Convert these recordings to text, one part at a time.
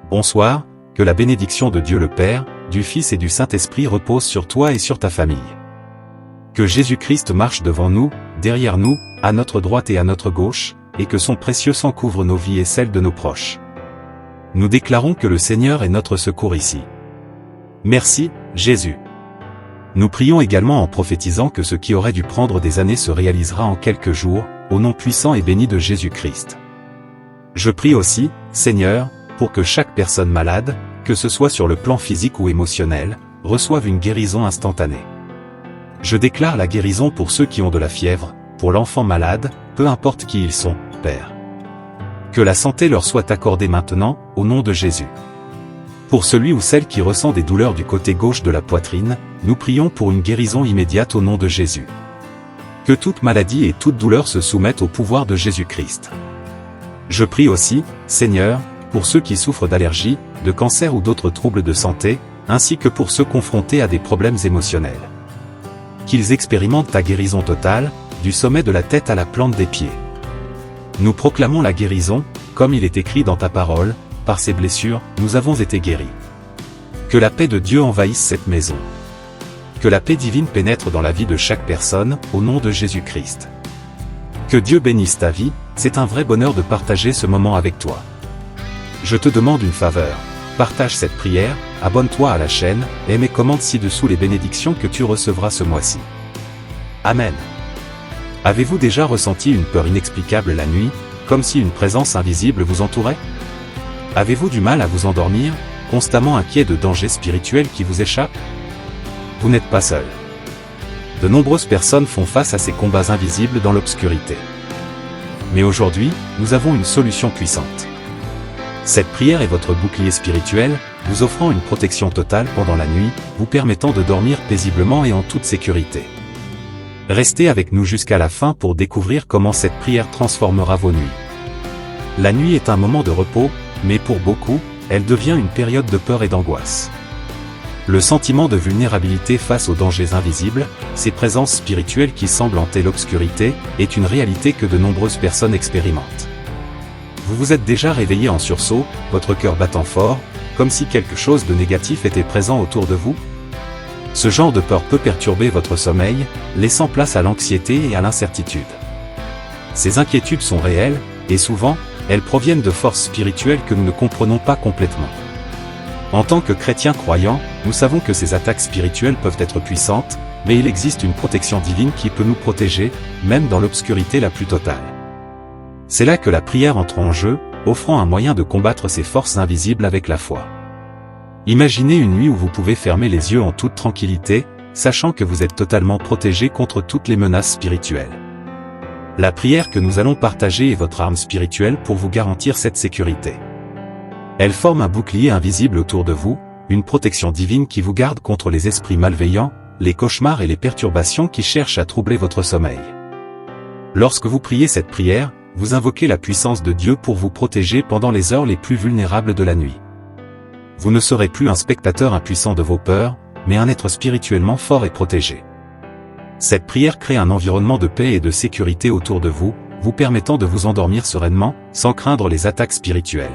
Bonsoir, que la bénédiction de Dieu le Père, du Fils et du Saint-Esprit repose sur toi et sur ta famille. Que Jésus-Christ marche devant nous, derrière nous, à notre droite et à notre gauche, et que son précieux sang couvre nos vies et celles de nos proches. Nous déclarons que le Seigneur est notre secours ici. Merci, Jésus. Nous prions également en prophétisant que ce qui aurait dû prendre des années se réalisera en quelques jours, au nom puissant et béni de Jésus-Christ. Je prie aussi, Seigneur, pour que chaque personne malade, que ce soit sur le plan physique ou émotionnel, reçoive une guérison instantanée. Je déclare la guérison pour ceux qui ont de la fièvre, pour l'enfant malade, peu importe qui ils sont, Père. Que la santé leur soit accordée maintenant, au nom de Jésus. Pour celui ou celle qui ressent des douleurs du côté gauche de la poitrine, nous prions pour une guérison immédiate au nom de Jésus. Que toute maladie et toute douleur se soumettent au pouvoir de Jésus-Christ. Je prie aussi, Seigneur, pour ceux qui souffrent d'allergies, de cancer ou d'autres troubles de santé, ainsi que pour ceux confrontés à des problèmes émotionnels. Qu'ils expérimentent ta guérison totale, du sommet de la tête à la plante des pieds. Nous proclamons la guérison, comme il est écrit dans ta parole, par ces blessures, nous avons été guéris. Que la paix de Dieu envahisse cette maison. Que la paix divine pénètre dans la vie de chaque personne, au nom de Jésus-Christ. Que Dieu bénisse ta vie, c'est un vrai bonheur de partager ce moment avec toi. Je te demande une faveur. Partage cette prière, abonne-toi à la chaîne, aime et commente ci-dessous les bénédictions que tu recevras ce mois-ci. Amen. Avez-vous déjà ressenti une peur inexplicable la nuit, comme si une présence invisible vous entourait? Avez-vous du mal à vous endormir, constamment inquiet de dangers spirituels qui vous échappent? Vous n'êtes pas seul. De nombreuses personnes font face à ces combats invisibles dans l'obscurité. Mais aujourd'hui, nous avons une solution puissante. Cette prière est votre bouclier spirituel, vous offrant une protection totale pendant la nuit, vous permettant de dormir paisiblement et en toute sécurité. Restez avec nous jusqu'à la fin pour découvrir comment cette prière transformera vos nuits. La nuit est un moment de repos, mais pour beaucoup, elle devient une période de peur et d'angoisse. Le sentiment de vulnérabilité face aux dangers invisibles, ces présences spirituelles qui semblent hanter l'obscurité, est une réalité que de nombreuses personnes expérimentent. Vous vous êtes déjà réveillé en sursaut, votre cœur battant fort, comme si quelque chose de négatif était présent autour de vous? Ce genre de peur peut perturber votre sommeil, laissant place à l'anxiété et à l'incertitude. Ces inquiétudes sont réelles, et souvent, elles proviennent de forces spirituelles que nous ne comprenons pas complètement. En tant que chrétiens croyants, nous savons que ces attaques spirituelles peuvent être puissantes, mais il existe une protection divine qui peut nous protéger, même dans l'obscurité la plus totale. C'est là que la prière entre en jeu, offrant un moyen de combattre ces forces invisibles avec la foi. Imaginez une nuit où vous pouvez fermer les yeux en toute tranquillité, sachant que vous êtes totalement protégé contre toutes les menaces spirituelles. La prière que nous allons partager est votre arme spirituelle pour vous garantir cette sécurité. Elle forme un bouclier invisible autour de vous, une protection divine qui vous garde contre les esprits malveillants, les cauchemars et les perturbations qui cherchent à troubler votre sommeil. Lorsque vous priez cette prière, vous invoquez la puissance de Dieu pour vous protéger pendant les heures les plus vulnérables de la nuit. Vous ne serez plus un spectateur impuissant de vos peurs, mais un être spirituellement fort et protégé. Cette prière crée un environnement de paix et de sécurité autour de vous, vous permettant de vous endormir sereinement, sans craindre les attaques spirituelles.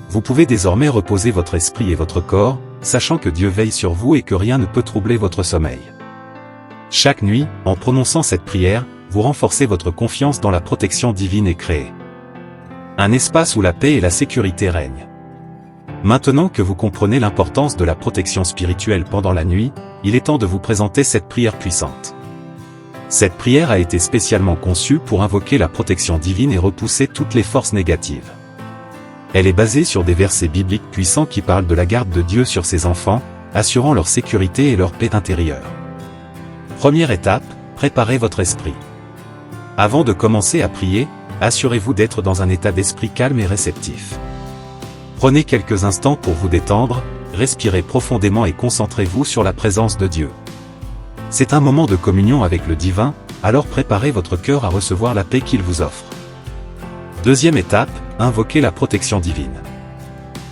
Vous pouvez désormais reposer votre esprit et votre corps, sachant que Dieu veille sur vous et que rien ne peut troubler votre sommeil. Chaque nuit, en prononçant cette prière, vous renforcez votre confiance dans la protection divine et créée. Un espace où la paix et la sécurité règnent. Maintenant que vous comprenez l'importance de la protection spirituelle pendant la nuit, il est temps de vous présenter cette prière puissante. Cette prière a été spécialement conçue pour invoquer la protection divine et repousser toutes les forces négatives. Elle est basée sur des versets bibliques puissants qui parlent de la garde de Dieu sur ses enfants, assurant leur sécurité et leur paix intérieure. Première étape, préparez votre esprit. Avant de commencer à prier, assurez-vous d'être dans un état d'esprit calme et réceptif. Prenez quelques instants pour vous détendre, respirez profondément et concentrez-vous sur la présence de Dieu. C'est un moment de communion avec le divin, alors préparez votre cœur à recevoir la paix qu'il vous offre. Deuxième étape, invoquez la protection divine.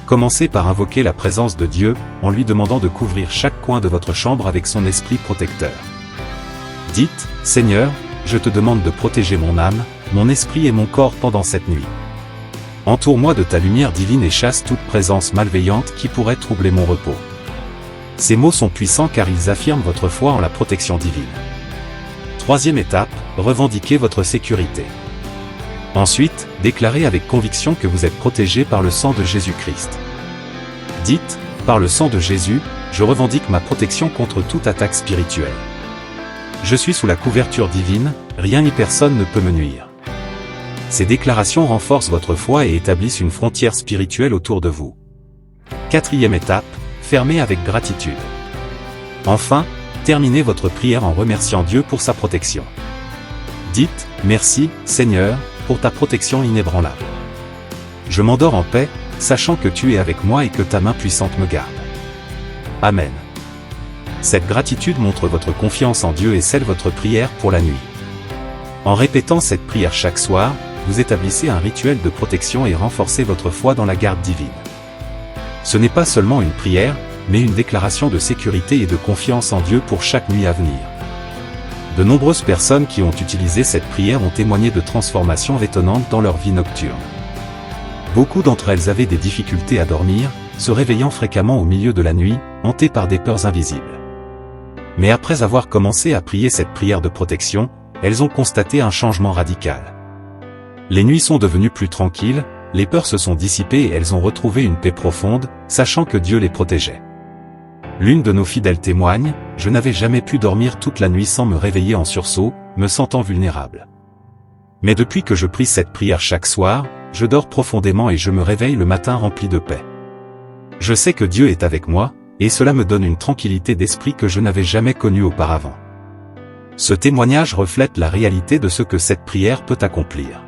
Commencez par invoquer la présence de Dieu, en lui demandant de couvrir chaque coin de votre chambre avec son esprit protecteur. Dites, Seigneur, je te demande de protéger mon âme, mon esprit et mon corps pendant cette nuit. Entoure-moi de ta lumière divine et chasse toute présence malveillante qui pourrait troubler mon repos. Ces mots sont puissants car ils affirment votre foi en la protection divine. Troisième étape, revendiquez votre sécurité. Ensuite, déclarez avec conviction que vous êtes protégé par le sang de Jésus-Christ. Dites, par le sang de Jésus, je revendique ma protection contre toute attaque spirituelle. Je suis sous la couverture divine, rien ni personne ne peut me nuire. Ces déclarations renforcent votre foi et établissent une frontière spirituelle autour de vous. Quatrième étape, fermez avec gratitude. Enfin, terminez votre prière en remerciant Dieu pour sa protection. Dites, merci, Seigneur, pour ta protection inébranlable. Je m'endors en paix, sachant que tu es avec moi et que ta main puissante me garde. Amen. Cette gratitude montre votre confiance en Dieu et scelle votre prière pour la nuit. En répétant cette prière chaque soir, vous établissez un rituel de protection et renforcez votre foi dans la garde divine. Ce n'est pas seulement une prière, mais une déclaration de sécurité et de confiance en Dieu pour chaque nuit à venir. De nombreuses personnes qui ont utilisé cette prière ont témoigné de transformations étonnantes dans leur vie nocturne. Beaucoup d'entre elles avaient des difficultés à dormir, se réveillant fréquemment au milieu de la nuit, hantées par des peurs invisibles. Mais après avoir commencé à prier cette prière de protection, elles ont constaté un changement radical. Les nuits sont devenues plus tranquilles, les peurs se sont dissipées et elles ont retrouvé une paix profonde, sachant que Dieu les protégeait. L'une de nos fidèles témoigne, « Je n'avais jamais pu dormir toute la nuit sans me réveiller en sursaut, me sentant vulnérable. Mais depuis que je prie cette prière chaque soir, je dors profondément et je me réveille le matin rempli de paix. Je sais que Dieu est avec moi, et cela me donne une tranquillité d'esprit que je n'avais jamais connue auparavant. » Ce témoignage reflète la réalité de ce que cette prière peut accomplir.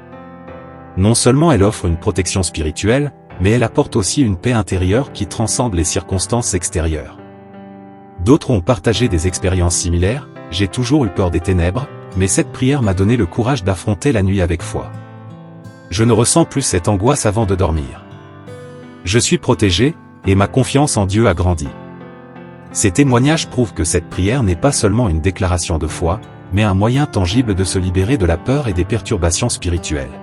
Non seulement elle offre une protection spirituelle, mais elle apporte aussi une paix intérieure qui transcende les circonstances extérieures. D'autres ont partagé des expériences similaires, « J'ai toujours eu peur des ténèbres, mais cette prière m'a donné le courage d'affronter la nuit avec foi. Je ne ressens plus cette angoisse avant de dormir. Je suis protégé, et ma confiance en Dieu a grandi. » Ces témoignages prouvent que cette prière n'est pas seulement une déclaration de foi, mais un moyen tangible de se libérer de la peur et des perturbations spirituelles.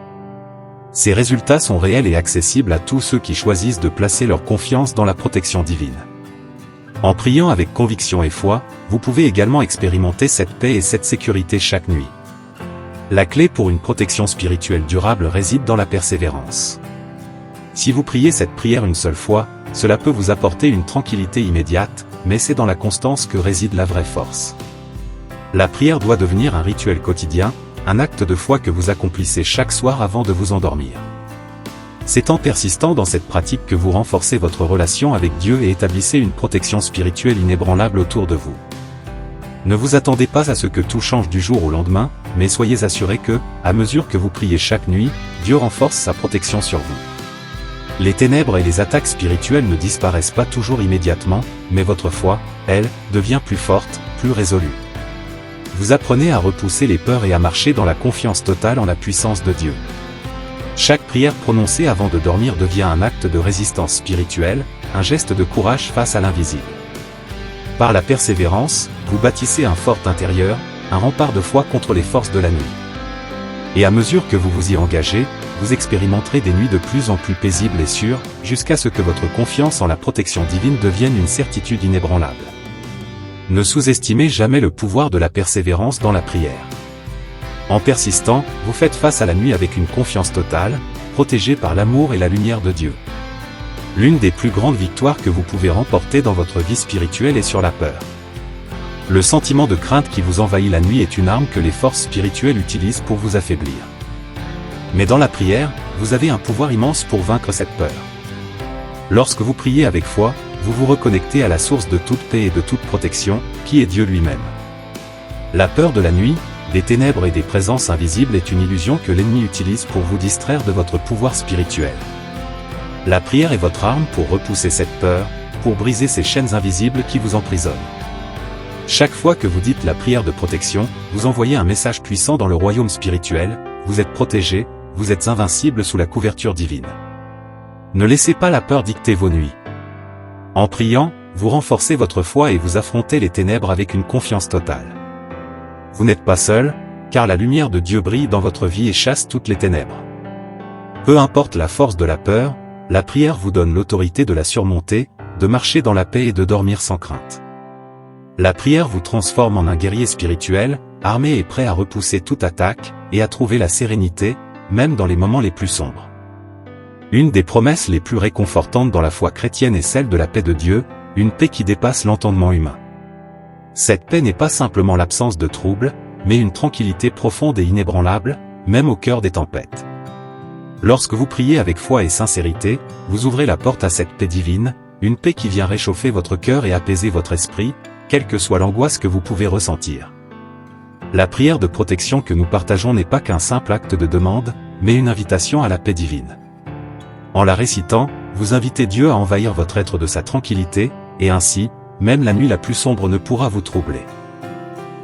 Ces résultats sont réels et accessibles à tous ceux qui choisissent de placer leur confiance dans la protection divine. En priant avec conviction et foi, vous pouvez également expérimenter cette paix et cette sécurité chaque nuit. La clé pour une protection spirituelle durable réside dans la persévérance. Si vous priez cette prière une seule fois, cela peut vous apporter une tranquillité immédiate, mais c'est dans la constance que réside la vraie force. La prière doit devenir un rituel quotidien, un acte de foi que vous accomplissez chaque soir avant de vous endormir. C'est en persistant dans cette pratique que vous renforcez votre relation avec Dieu et établissez une protection spirituelle inébranlable autour de vous. Ne vous attendez pas à ce que tout change du jour au lendemain, mais soyez assurés que, à mesure que vous priez chaque nuit, Dieu renforce sa protection sur vous. Les ténèbres et les attaques spirituelles ne disparaissent pas toujours immédiatement, mais votre foi, elle, devient plus forte, plus résolue. Vous apprenez à repousser les peurs et à marcher dans la confiance totale en la puissance de Dieu. Chaque prière prononcée avant de dormir devient un acte de résistance spirituelle, un geste de courage face à l'invisible. Par la persévérance, vous bâtissez un fort intérieur, un rempart de foi contre les forces de la nuit. Et à mesure que vous vous y engagez, vous expérimenterez des nuits de plus en plus paisibles et sûres, jusqu'à ce que votre confiance en la protection divine devienne une certitude inébranlable. Ne sous-estimez jamais le pouvoir de la persévérance dans la prière. En persistant, vous faites face à la nuit avec une confiance totale, protégée par l'amour et la lumière de Dieu. L'une des plus grandes victoires que vous pouvez remporter dans votre vie spirituelle est sur la peur. Le sentiment de crainte qui vous envahit la nuit est une arme que les forces spirituelles utilisent pour vous affaiblir. Mais dans la prière, vous avez un pouvoir immense pour vaincre cette peur. Lorsque vous priez avec foi, vous vous reconnectez à la source de toute paix et de toute protection, qui est Dieu lui-même. La peur de la nuit, des ténèbres et des présences invisibles est une illusion que l'ennemi utilise pour vous distraire de votre pouvoir spirituel. La prière est votre arme pour repousser cette peur, pour briser ces chaînes invisibles qui vous emprisonnent. Chaque fois que vous dites la prière de protection, vous envoyez un message puissant dans le royaume spirituel, vous êtes protégé, vous êtes invincible sous la couverture divine. Ne laissez pas la peur dicter vos nuits. En priant, vous renforcez votre foi et vous affrontez les ténèbres avec une confiance totale. Vous n'êtes pas seul, car la lumière de Dieu brille dans votre vie et chasse toutes les ténèbres. Peu importe la force de la peur, la prière vous donne l'autorité de la surmonter, de marcher dans la paix et de dormir sans crainte. La prière vous transforme en un guerrier spirituel, armé et prêt à repousser toute attaque, et à trouver la sérénité, même dans les moments les plus sombres. Une des promesses les plus réconfortantes dans la foi chrétienne est celle de la paix de Dieu, une paix qui dépasse l'entendement humain. Cette paix n'est pas simplement l'absence de troubles, mais une tranquillité profonde et inébranlable, même au cœur des tempêtes. Lorsque vous priez avec foi et sincérité, vous ouvrez la porte à cette paix divine, une paix qui vient réchauffer votre cœur et apaiser votre esprit, quelle que soit l'angoisse que vous pouvez ressentir. La prière de protection que nous partageons n'est pas qu'un simple acte de demande, mais une invitation à la paix divine. En la récitant, vous invitez Dieu à envahir votre être de sa tranquillité, et ainsi, même la nuit la plus sombre ne pourra vous troubler.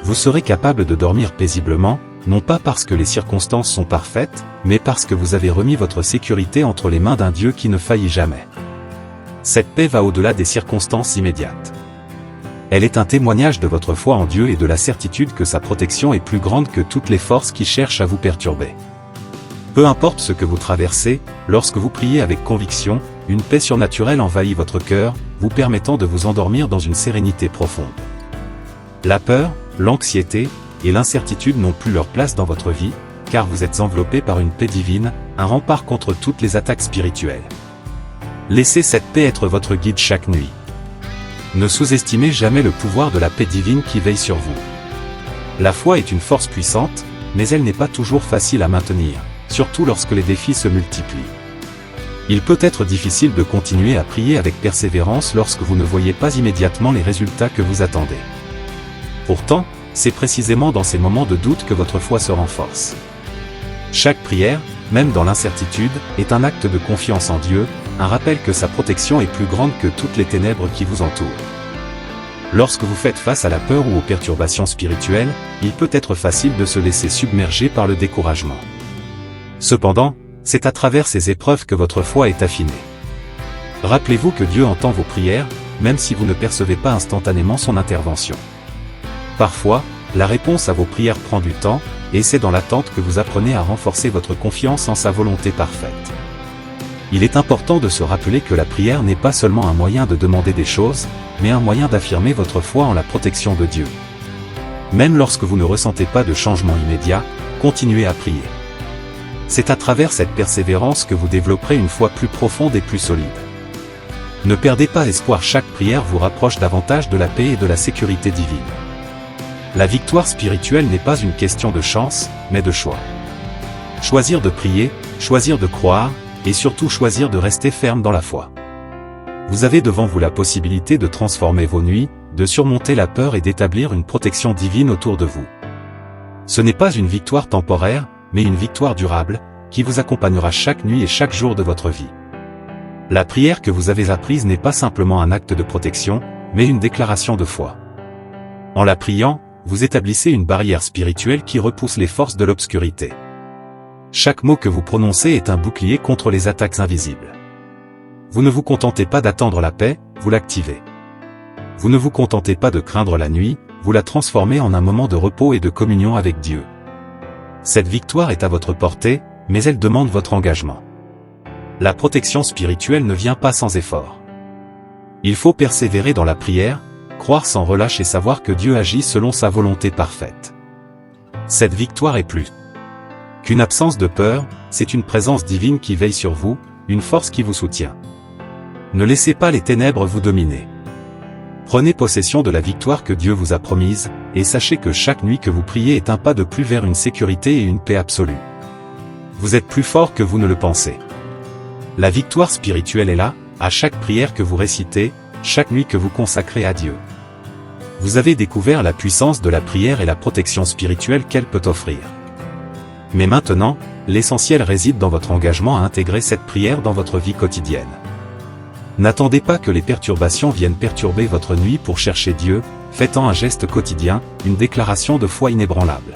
Vous serez capable de dormir paisiblement, non pas parce que les circonstances sont parfaites, mais parce que vous avez remis votre sécurité entre les mains d'un Dieu qui ne faillit jamais. Cette paix va au-delà des circonstances immédiates. Elle est un témoignage de votre foi en Dieu et de la certitude que sa protection est plus grande que toutes les forces qui cherchent à vous perturber. Peu importe ce que vous traversez, lorsque vous priez avec conviction, une paix surnaturelle envahit votre cœur, vous permettant de vous endormir dans une sérénité profonde. La peur, l'anxiété et l'incertitude n'ont plus leur place dans votre vie, car vous êtes enveloppé par une paix divine, un rempart contre toutes les attaques spirituelles. Laissez cette paix être votre guide chaque nuit. Ne sous-estimez jamais le pouvoir de la paix divine qui veille sur vous. La foi est une force puissante, mais elle n'est pas toujours facile à maintenir, surtout lorsque les défis se multiplient. Il peut être difficile de continuer à prier avec persévérance lorsque vous ne voyez pas immédiatement les résultats que vous attendez. Pourtant, c'est précisément dans ces moments de doute que votre foi se renforce. Chaque prière, même dans l'incertitude, est un acte de confiance en Dieu, un rappel que sa protection est plus grande que toutes les ténèbres qui vous entourent. Lorsque vous faites face à la peur ou aux perturbations spirituelles, il peut être facile de se laisser submerger par le découragement. Cependant, c'est à travers ces épreuves que votre foi est affinée. Rappelez-vous que Dieu entend vos prières, même si vous ne percevez pas instantanément son intervention. Parfois, la réponse à vos prières prend du temps, et c'est dans l'attente que vous apprenez à renforcer votre confiance en sa volonté parfaite. Il est important de se rappeler que la prière n'est pas seulement un moyen de demander des choses, mais un moyen d'affirmer votre foi en la protection de Dieu. Même lorsque vous ne ressentez pas de changement immédiat, continuez à prier. C'est à travers cette persévérance que vous développerez une foi plus profonde et plus solide. Ne perdez pas espoir, chaque prière vous rapproche davantage de la paix et de la sécurité divine. La victoire spirituelle n'est pas une question de chance, mais de choix. Choisir de prier, choisir de croire, et surtout choisir de rester ferme dans la foi. Vous avez devant vous la possibilité de transformer vos nuits, de surmonter la peur et d'établir une protection divine autour de vous. Ce n'est pas une victoire temporaire, mais une victoire durable, qui vous accompagnera chaque nuit et chaque jour de votre vie. La prière que vous avez apprise n'est pas simplement un acte de protection, mais une déclaration de foi. En la priant, vous établissez une barrière spirituelle qui repousse les forces de l'obscurité. Chaque mot que vous prononcez est un bouclier contre les attaques invisibles. Vous ne vous contentez pas d'attendre la paix, vous l'activez. Vous ne vous contentez pas de craindre la nuit, vous la transformez en un moment de repos et de communion avec Dieu. Cette victoire est à votre portée, mais elle demande votre engagement. La protection spirituelle ne vient pas sans effort. Il faut persévérer dans la prière, croire sans relâche et savoir que Dieu agit selon sa volonté parfaite. Cette victoire est plus qu'une absence de peur, c'est une présence divine qui veille sur vous, une force qui vous soutient. Ne laissez pas les ténèbres vous dominer. Prenez possession de la victoire que Dieu vous a promise, et sachez que chaque nuit que vous priez est un pas de plus vers une sécurité et une paix absolue. Vous êtes plus fort que vous ne le pensez. La victoire spirituelle est là, à chaque prière que vous récitez, chaque nuit que vous consacrez à Dieu. Vous avez découvert la puissance de la prière et la protection spirituelle qu'elle peut offrir. Mais maintenant, l'essentiel réside dans votre engagement à intégrer cette prière dans votre vie quotidienne. N'attendez pas que les perturbations viennent perturber votre nuit pour chercher Dieu, faites-en un geste quotidien, une déclaration de foi inébranlable.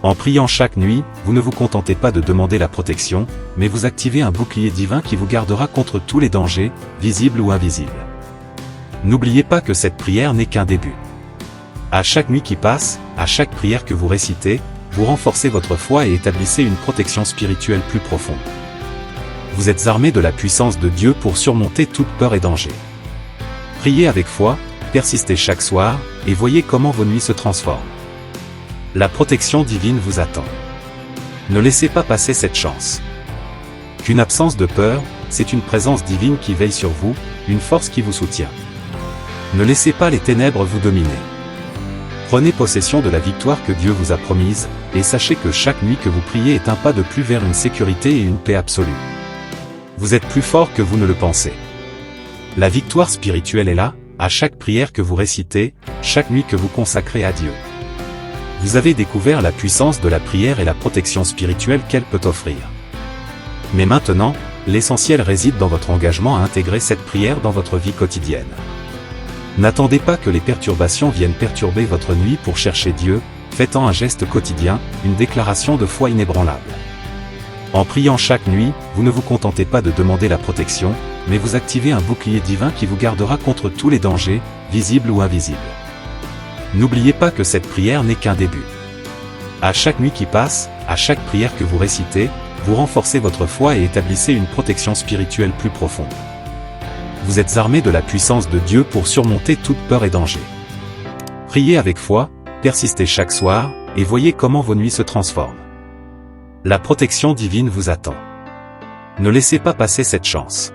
En priant chaque nuit, vous ne vous contentez pas de demander la protection, mais vous activez un bouclier divin qui vous gardera contre tous les dangers, visibles ou invisibles. N'oubliez pas que cette prière n'est qu'un début. À chaque nuit qui passe, à chaque prière que vous récitez, vous renforcez votre foi et établissez une protection spirituelle plus profonde. Vous êtes armés de la puissance de Dieu pour surmonter toute peur et danger. Priez avec foi, persistez chaque soir, et voyez comment vos nuits se transforment. La protection divine vous attend. Ne laissez pas passer cette chance. Qu'une absence de peur, c'est une présence divine qui veille sur vous, une force qui vous soutient. Ne laissez pas les ténèbres vous dominer. Prenez possession de la victoire que Dieu vous a promise, et sachez que chaque nuit que vous priez est un pas de plus vers une sécurité et une paix absolue. Vous êtes plus fort que vous ne le pensez. La victoire spirituelle est là, à chaque prière que vous récitez, chaque nuit que vous consacrez à Dieu. Vous avez découvert la puissance de la prière et la protection spirituelle qu'elle peut offrir. Mais maintenant, l'essentiel réside dans votre engagement à intégrer cette prière dans votre vie quotidienne. N'attendez pas que les perturbations viennent perturber votre nuit pour chercher Dieu, faites-en un geste quotidien, une déclaration de foi inébranlable. En priant chaque nuit, vous ne vous contentez pas de demander la protection, mais vous activez un bouclier divin qui vous gardera contre tous les dangers, visibles ou invisibles. N'oubliez pas que cette prière n'est qu'un début. À chaque nuit qui passe, à chaque prière que vous récitez, vous renforcez votre foi et établissez une protection spirituelle plus profonde. Vous êtes armés de la puissance de Dieu pour surmonter toute peur et danger. Priez avec foi, persistez chaque soir, et voyez comment vos nuits se transforment. La protection divine vous attend. Ne laissez pas passer cette chance.